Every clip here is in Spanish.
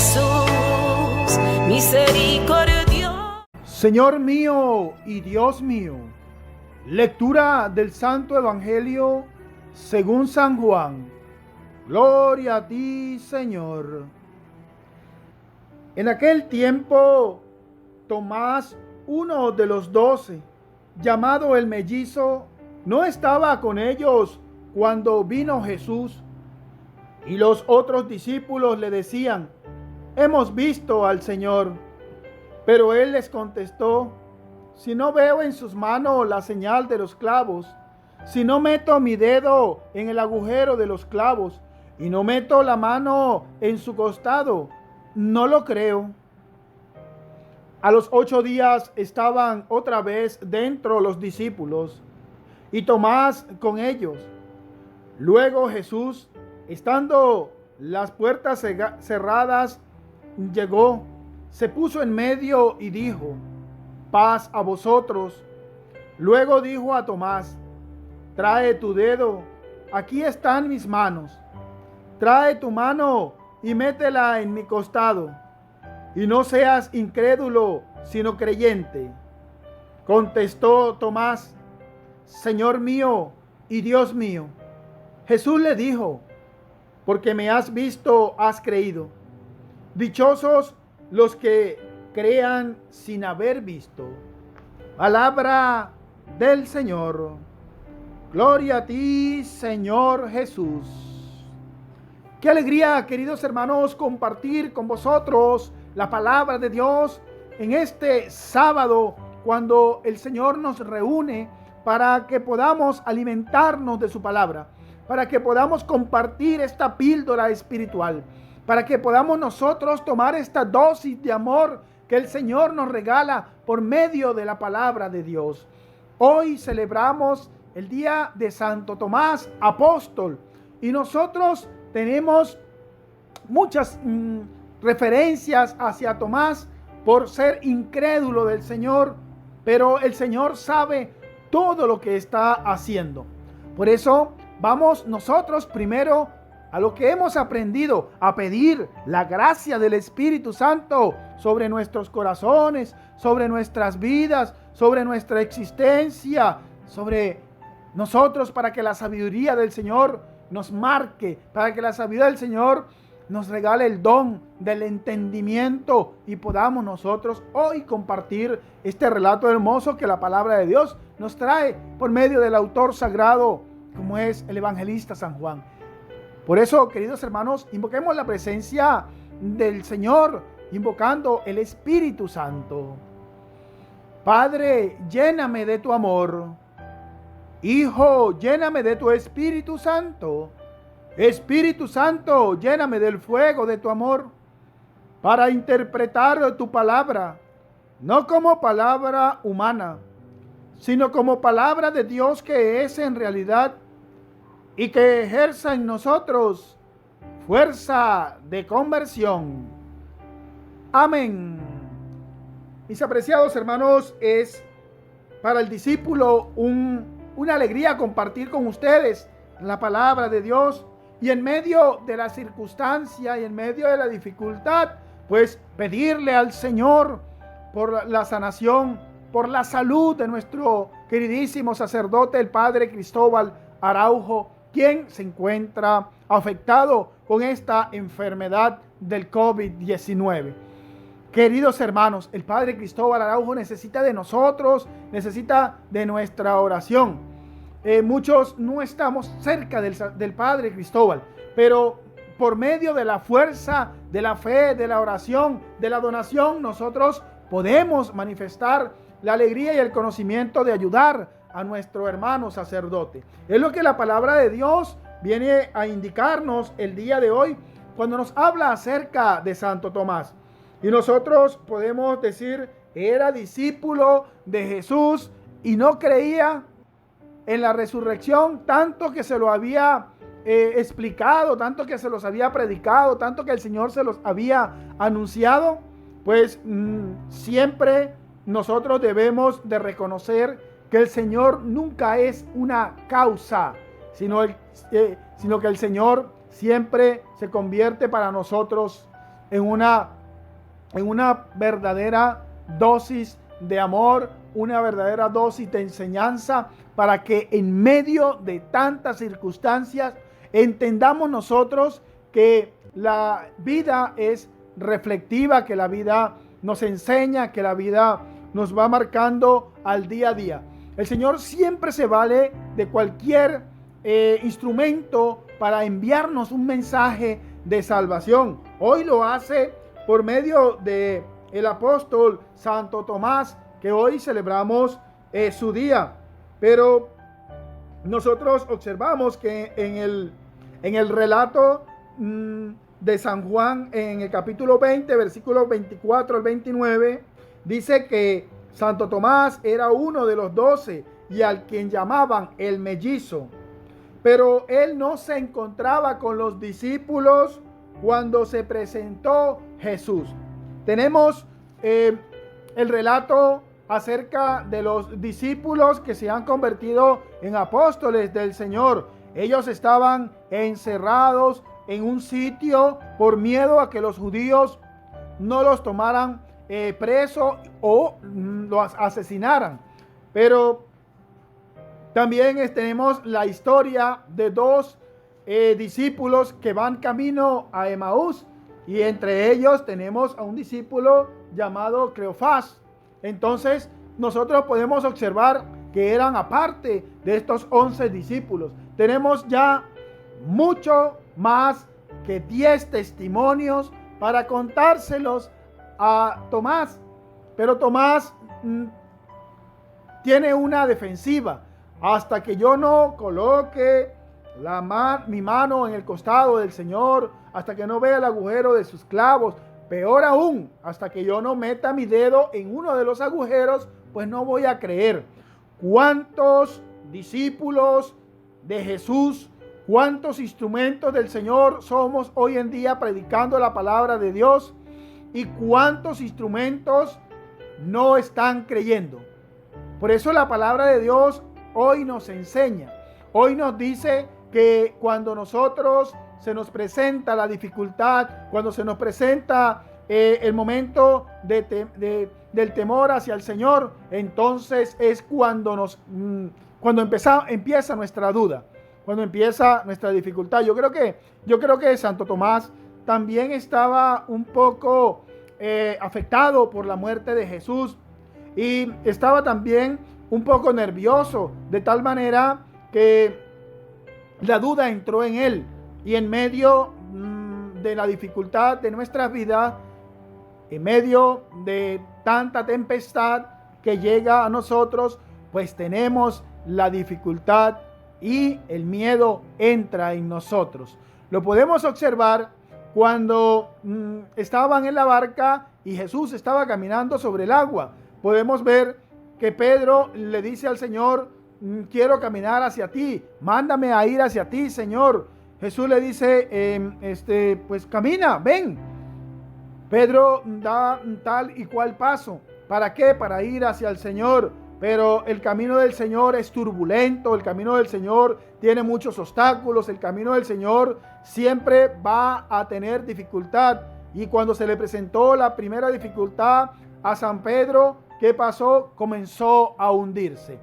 Jesús, misericordioso. Señor mío y Dios mío, lectura del Santo Evangelio según San Juan. Gloria a ti, Señor. En aquel tiempo, Tomás, uno de los 12, llamado el mellizo, no estaba con ellos cuando vino Jesús. Y los otros discípulos le decían: hemos visto al Señor. Pero él les contestó: si no veo en sus manos la señal de los clavos, si no meto mi dedo en el agujero de los clavos y no meto la mano en su costado, no lo creo. A los 8 días estaban otra vez dentro los discípulos y Tomás con ellos. Luego Jesús, estando las puertas cerradas, llegó, se puso en medio y dijo: paz a vosotros. Luego dijo a Tomás: trae tu dedo, aquí están mis manos. Trae tu mano y métela en mi costado, y no seas incrédulo, sino creyente. Contestó Tomás: Señor mío y Dios mío. Jesús le dijo: porque me has visto, has creído. Dichosos los que crean sin haber visto. Palabra del Señor. Gloria a ti, Señor Jesús. Qué alegría, queridos hermanos, compartir con vosotros la palabra de Dios en este sábado, cuando el Señor nos reúne para que podamos alimentarnos de su palabra, para que podamos compartir esta píldora espiritual, para que podamos nosotros tomar esta dosis de amor que el Señor nos regala por medio de la palabra de Dios. Hoy celebramos el día de Santo Tomás, apóstol, y nosotros tenemos muchas referencias hacia Tomás por ser incrédulo del Señor, pero el Señor sabe todo lo que está haciendo. Por eso vamos nosotros primero a lo que hemos aprendido, a pedir la gracia del Espíritu Santo sobre nuestros corazones, sobre nuestras vidas, sobre nuestra existencia, sobre nosotros, para que la sabiduría del Señor nos marque, para que la sabiduría del Señor nos regale el don del entendimiento y podamos nosotros hoy compartir este relato hermoso que la palabra de Dios nos trae por medio del autor sagrado, como es el evangelista San Juan. Por eso, queridos hermanos, invoquemos la presencia del Señor, invocando el Espíritu Santo. Padre, lléname de tu amor. Hijo, lléname de tu Espíritu Santo. Espíritu Santo, lléname del fuego de tu amor, para interpretar tu palabra, no como palabra humana, sino como palabra de Dios que es en realidad, y que ejerza en nosotros fuerza de conversión. Amén. Mis apreciados hermanos, es para el discípulo una alegría compartir con ustedes la palabra de Dios, y en medio de la circunstancia y en medio de la dificultad, pues pedirle al Señor por la sanación, por la salud de nuestro queridísimo sacerdote, el Padre Cristóbal Araujo, quien se encuentra afectado con esta enfermedad del COVID-19. Queridos hermanos, el Padre Cristóbal Araujo necesita de nosotros, necesita de nuestra oración. Muchos no estamos cerca del Padre Cristóbal, pero por medio de la fuerza, de la fe, de la oración, de la donación, nosotros podemos manifestar la alegría y el conocimiento de ayudar a nuestro hermano sacerdote. Es lo que la palabra de Dios viene a indicarnos el día de hoy cuando nos habla acerca de Santo Tomás. Y nosotros podemos decir: era discípulo de Jesús y no creía en la resurrección, tanto que se lo había explicado, tanto que se los había predicado, tanto que el Señor se los había anunciado. Pues siempre nosotros debemos de reconocer que el Señor nunca es una causa, sino que el Señor siempre se convierte para nosotros en una verdadera dosis de amor, una verdadera dosis de enseñanza, para que en medio de tantas circunstancias entendamos nosotros que la vida es reflectiva, que la vida nos enseña, que la vida nos va marcando al día a día. El Señor siempre se vale de cualquier instrumento para enviarnos un mensaje de salvación. Hoy lo hace por medio de el apóstol Santo Tomás, que hoy celebramos su día. Pero nosotros observamos que en el relato de San Juan, en el capítulo 20, versículos 24 al 29, dice que Santo Tomás era uno de los 12 y al quien llamaban el mellizo. Pero él no se encontraba con los discípulos cuando se presentó Jesús. Tenemos el relato acerca de los discípulos que se han convertido en apóstoles del Señor. Ellos estaban encerrados en un sitio por miedo a que los judíos no los tomaran presos o los asesinaran. Pero también tenemos la historia de dos discípulos que van camino a Emaús, y entre ellos tenemos a un discípulo llamado Cleofás. Entonces nosotros podemos observar que eran aparte de estos 11 discípulos. Tenemos ya mucho más que 10 testimonios para contárselos a Tomás. Pero Tomás tiene una defensiva. Hasta que yo no coloque mi mano en el costado del Señor, hasta que no vea el agujero de sus clavos, peor aún, hasta que yo no meta mi dedo en uno de los agujeros, pues no voy a creer. ¿Cuántos discípulos de Jesús, cuántos instrumentos del Señor somos hoy en día predicando la palabra de Dios? ¿Y cuántos instrumentos no están creyendo? Por eso la palabra de Dios hoy nos enseña, hoy nos dice que cuando nosotros se nos presenta la dificultad, cuando se nos presenta el momento del temor hacia el Señor, entonces es cuando empieza nuestra duda, cuando empieza nuestra dificultad. Yo creo que Santo Tomás también estaba un poco afectado por la muerte de Jesús, y estaba también un poco nervioso, de tal manera que la duda entró en él. Y en medio de la dificultad de nuestras vidas, en medio de tanta tempestad que llega a nosotros, pues tenemos la dificultad y el miedo entra en nosotros. Lo podemos observar cuando estaban en la barca y Jesús estaba caminando sobre el agua. Podemos ver que Pedro le dice al Señor: quiero caminar hacia ti, mándame a ir hacia ti, Señor. Jesús le dice, pues camina, ven. Pedro da tal y cual paso. ¿Para qué? Para ir hacia el Señor. Pero el camino del Señor es turbulento, el camino del Señor tiene muchos obstáculos, el camino del Señor siempre va a tener dificultad. Y cuando se le presentó la primera dificultad a San Pedro, ¿qué pasó? Comenzó a hundirse.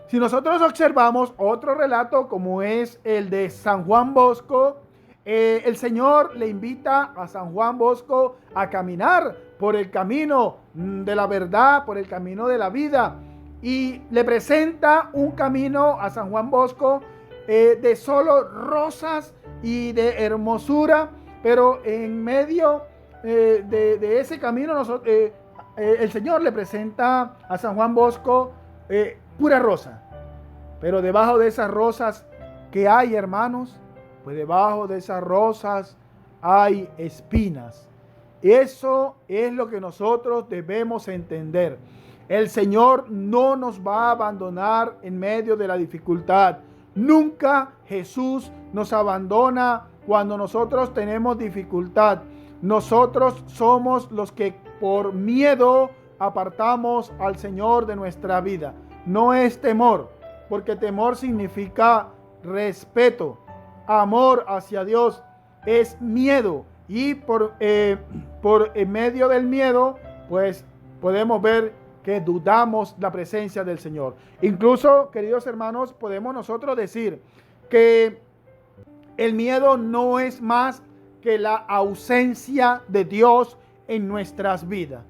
Si nosotros observamos otro relato como es el de San Juan Bosco, el Señor le invita a San Juan Bosco a caminar por el camino de la verdad, por el camino de la vida, y le presenta un camino a San Juan Bosco de solo rosas y de hermosura, pero en medio de ese camino el Señor le presenta a San Juan Bosco pura rosa. Pero debajo de esas rosas, ¿qué hay, hermanos? Pues debajo de esas rosas hay espinas. Eso es lo que nosotros debemos entender. El Señor no nos va a abandonar en medio de la dificultad. Nunca Jesús nos abandona cuando nosotros tenemos dificultad. Nosotros somos los que por miedo apartamos al Señor de nuestra vida. No es temor, porque temor significa respeto. Amor hacia Dios es miedo, y por medio del miedo, pues podemos ver que dudamos la presencia del Señor. Incluso, queridos hermanos, podemos nosotros decir que el miedo no es más que la ausencia de Dios en nuestras vidas.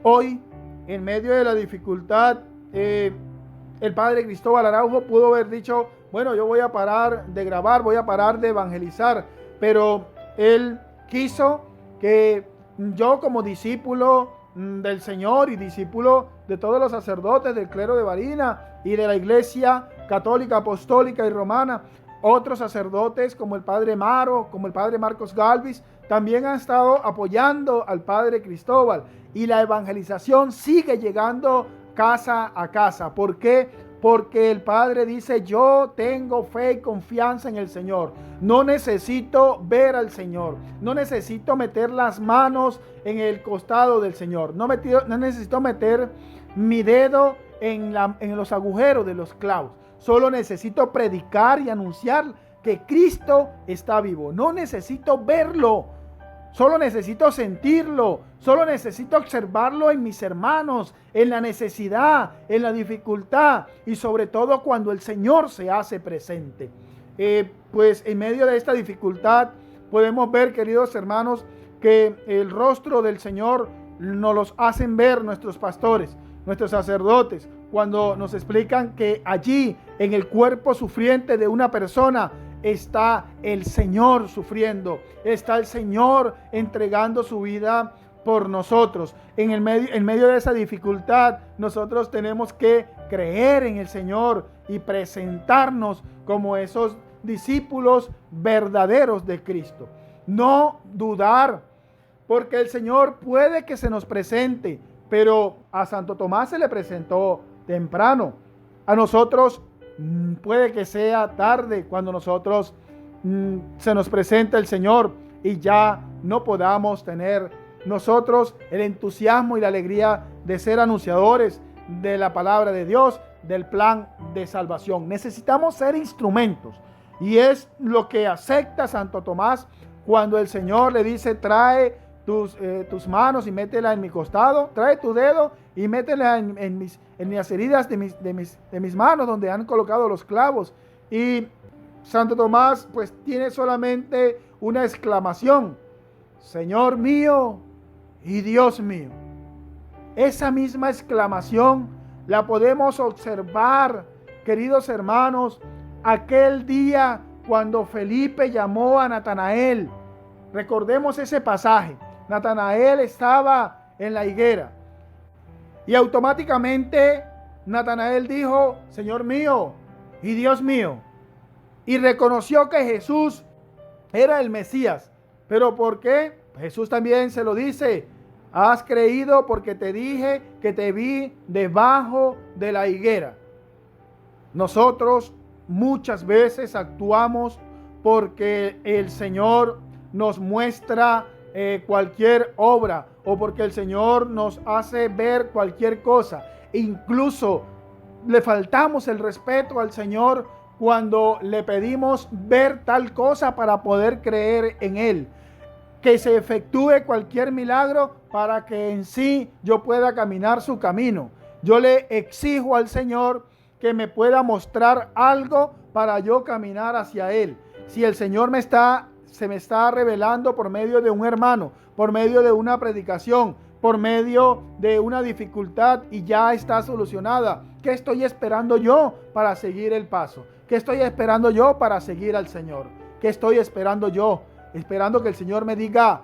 Hoy, en medio de la dificultad, el padre Cristóbal Araujo pudo haber dicho, bueno, yo voy a parar de grabar, voy a parar de evangelizar, pero él quiso que yo, como discípulo del Señor y discípulo de todos los sacerdotes del clero de Barina y de la Iglesia Católica, Apostólica y Romana, otros sacerdotes como el padre Maro, como el padre Marcos Galvis, también han estado apoyando al padre Cristóbal, y la evangelización sigue llegando casa a casa. ¿Por qué? Porque el padre dice, yo tengo fe y confianza en el Señor. No necesito ver al Señor. No necesito meter las manos en el costado del Señor. No necesito meter mi dedo en los agujeros de los clavos. Solo necesito predicar y anunciar que Cristo está vivo. No necesito verlo. Solo necesito sentirlo. Solo necesito observarlo en mis hermanos, en la necesidad, en la dificultad y sobre todo cuando el Señor se hace presente. Pues en medio de esta dificultad podemos ver, queridos hermanos, que el rostro del Señor nos los hacen ver nuestros pastores, nuestros sacerdotes, cuando nos explican que allí en el cuerpo sufriente de una persona está el Señor sufriendo, está el Señor entregando su vida por nosotros. En medio de esa dificultad, nosotros tenemos que creer en el Señor y presentarnos como esos discípulos verdaderos de Cristo. No dudar, porque el Señor puede que se nos presente, pero a Santo Tomás se le presentó temprano. A nosotros puede que sea tarde cuando nosotros se nos presenta el Señor y ya no podamos tener nosotros el entusiasmo y la alegría de ser anunciadores de la palabra de Dios, del plan de salvación. Necesitamos ser instrumentos, y es lo que acepta Santo Tomás cuando el Señor le dice, trae tus manos y métela en mi costado, trae tu dedo y métela en las heridas de mis manos donde han colocado los clavos. Y Santo Tomás pues tiene solamente una exclamación: Señor mío y Dios mío. Esa misma exclamación la podemos observar, queridos hermanos, aquel día cuando Felipe llamó a Natanael. Recordemos ese pasaje. Natanael estaba en la higuera y automáticamente Natanael dijo, Señor mío y Dios mío, y reconoció que Jesús era el Mesías. ¿Pero por qué? Jesús también se lo dice, has creído porque te dije que te vi debajo de la higuera. Nosotros muchas veces actuamos porque el Señor nos muestra cualquier obra, o porque el Señor nos hace ver cualquier cosa. Incluso le faltamos el respeto al Señor cuando le pedimos ver tal cosa para poder creer en Él, que se efectúe cualquier milagro para que en sí yo pueda caminar su camino. Yo le exijo al Señor que me pueda mostrar algo para yo caminar hacia Él. Si el Señor se me está revelando por medio de un hermano, por medio de una predicación, por medio de una dificultad y ya está solucionada, ¿qué estoy esperando yo para seguir el paso? ¿Qué estoy esperando yo para seguir al Señor? ¿Qué estoy esperando yo? Esperando que el Señor me diga,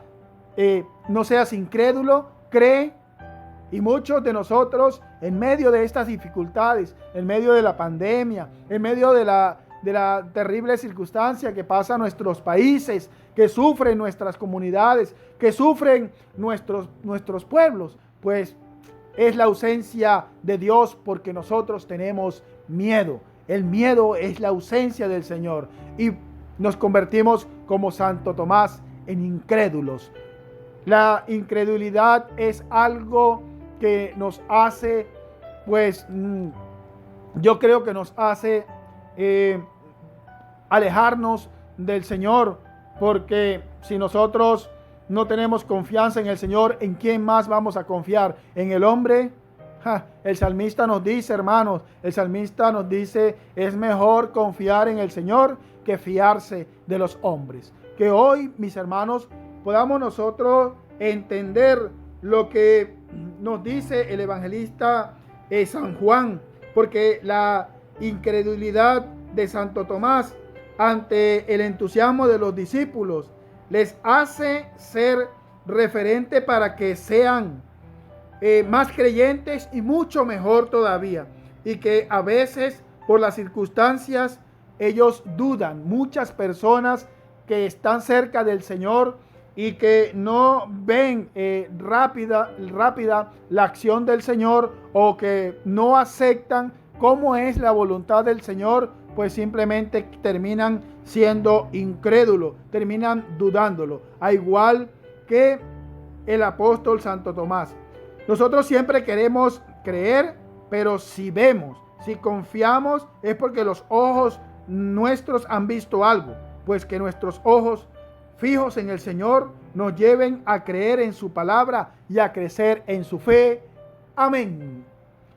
no seas incrédulo, cree. Y muchos de nosotros, en medio de estas dificultades, en medio de la pandemia, en medio de la terrible circunstancia que pasa en nuestros países, que sufren nuestras comunidades, que sufren nuestros pueblos, pues es la ausencia de Dios, porque nosotros tenemos miedo. El miedo es la ausencia del Señor y nos convertimos como Santo Tomás en incrédulos. La incredulidad es algo que nos hace, pues yo creo que nos hace alejarnos del Señor, porque si nosotros no tenemos confianza en el Señor, ¿en quién más vamos a confiar? ¿En el hombre? El salmista nos dice, hermanos, el salmista nos dice, es mejor confiar en el Señor que fiarse de los hombres. Que hoy, mis hermanos, podamos nosotros entender lo que nos dice el evangelista San Juan, porque la incredulidad de Santo Tomás ante el entusiasmo de los discípulos les hace ser referente para que sean más creyentes y mucho mejor todavía, y que a veces por las circunstancias ellos dudan. Muchas personas que están cerca del Señor y que no ven rápida la acción del Señor, o que no aceptan cómo es la voluntad del Señor, pues simplemente terminan siendo incrédulos, terminan dudándolo, a igual que el apóstol Santo Tomás. Nosotros siempre queremos creer, pero si vemos, si confiamos, es porque los ojos nuestros han visto algo, pues que nuestros ojos fijos en el Señor nos lleven a creer en su palabra y a crecer en su fe. Amén.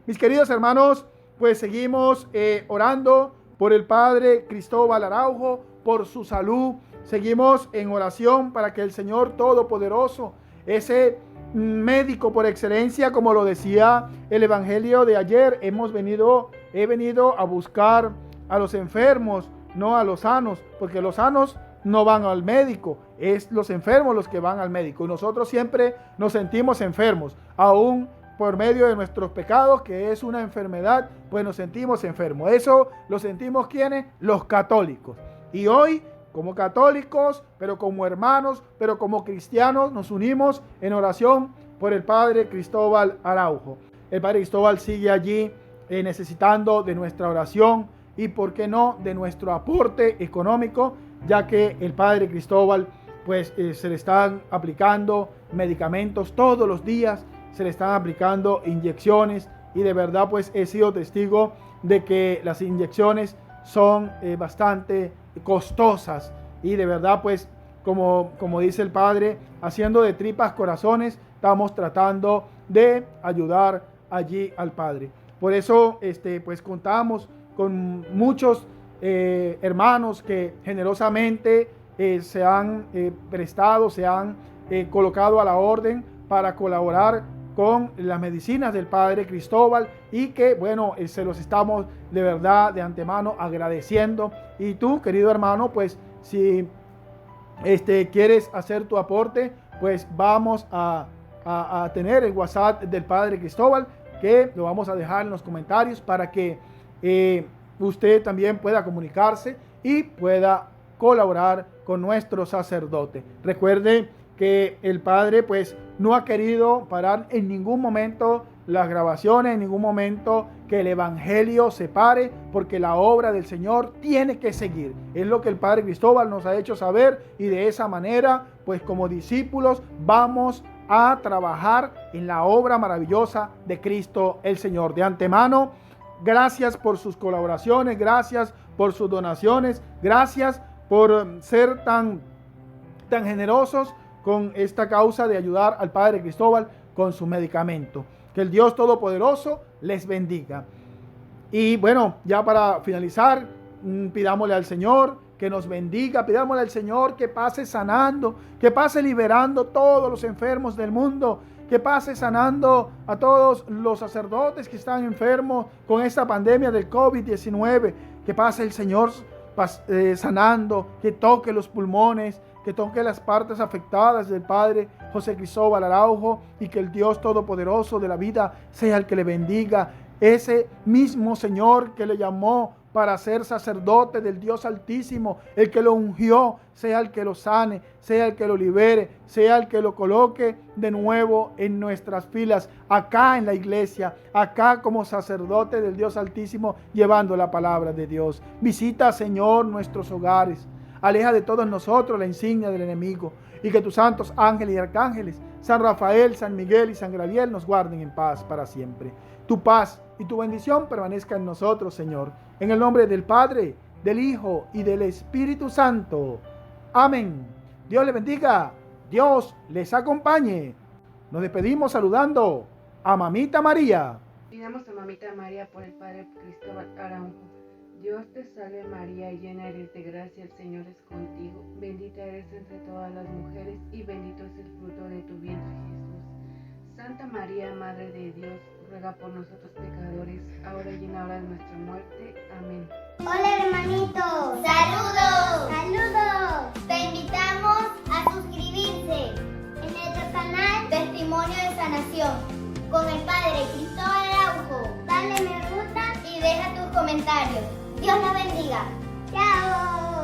Mis queridos hermanos, pues seguimos orando por el Padre Cristóbal Araujo, por su salud. Seguimos en oración para que el Señor Todopoderoso, ese médico por excelencia, como lo decía el Evangelio de ayer, he venido a buscar a los enfermos, no a los sanos, porque los sanos no van al médico, es los enfermos los que van al médico. Y nosotros siempre nos sentimos enfermos, aún por medio de nuestros pecados, que es una enfermedad, pues nos sentimos enfermos. Eso lo sentimos ¿quiénes? Los católicos. Y hoy, como católicos, pero como hermanos, pero como cristianos, nos unimos en oración por el Padre Cristóbal Araujo. El Padre Cristóbal sigue allí necesitando de nuestra oración y, ¿por qué no?, de nuestro aporte económico, ya que el Padre Cristóbal, pues se le están aplicando medicamentos todos los días, se le están aplicando inyecciones, y de verdad pues he sido testigo de que las inyecciones son bastante costosas, y de verdad pues como dice el Padre, haciendo de tripas corazones, estamos tratando de ayudar allí al Padre. Por eso pues contamos con muchos hermanos que generosamente se han prestado, se han colocado a la orden para colaborar con las medicinas del Padre Cristóbal, y que bueno, se los estamos de verdad de antemano agradeciendo. Y tú, querido hermano, pues si quieres hacer tu aporte, pues vamos a tener el WhatsApp del Padre Cristóbal, que lo vamos a dejar en los comentarios para que usted también pueda comunicarse y pueda colaborar con nuestro sacerdote. Recuerde que el Padre pues no ha querido parar en ningún momento las grabaciones, en ningún momento que el Evangelio se pare, porque la obra del Señor tiene que seguir. Es lo que el Padre Cristóbal nos ha hecho saber, y de esa manera pues como discípulos vamos a trabajar en la obra maravillosa de Cristo el Señor. De antemano, gracias por sus colaboraciones, gracias por sus donaciones, gracias por ser tan generosos con esta causa de ayudar al Padre Cristóbal con su medicamento. Que el Dios Todopoderoso les bendiga. Y bueno, ya para finalizar, pidámosle al Señor que nos bendiga, pidámosle al Señor que pase sanando, que pase liberando todos los enfermos del mundo, que pase sanando a todos los sacerdotes que están enfermos con esta pandemia del COVID-19, que pase el Señor sanando, que toque los pulmones, que toque las partes afectadas del Padre José Cristóbal Araujo, y que el Dios Todopoderoso de la vida sea el que le bendiga. Ese mismo Señor que le llamó para ser sacerdote del Dios Altísimo, el que lo ungió, sea el que lo sane, sea el que lo libere, sea el que lo coloque de nuevo en nuestras filas, acá en la iglesia, acá como sacerdote del Dios Altísimo, llevando la palabra de Dios. Visita, Señor, nuestros hogares. Aleja de todos nosotros la insignia del enemigo, y que tus santos ángeles y arcángeles, San Rafael, San Miguel y San Gabriel, nos guarden en paz para siempre. Tu paz y tu bendición permanezca en nosotros, Señor. En el nombre del Padre, del Hijo y del Espíritu Santo. Amén. Dios le bendiga Dios les acompañe. Nos despedimos saludando a Mamita María. Pidamos a Mamita María por el Padre Cristóbal Aranjo. Dios te salve María, llena eres de gracia, el Señor es contigo. Bendita eres entre todas las mujeres y bendito es el fruto de tu vientre Jesús. Santa María, Madre de Dios, ruega por nosotros pecadores, ahora y en la hora de nuestra muerte. Amén. Hola hermanitos, saludos, saludos. Te invitamos a suscribirse en nuestro canal Testimonio de Sanación con el Padre Cristóbal Araujo. Dale me gusta y deja tus comentarios. Dios los bendiga. Chao.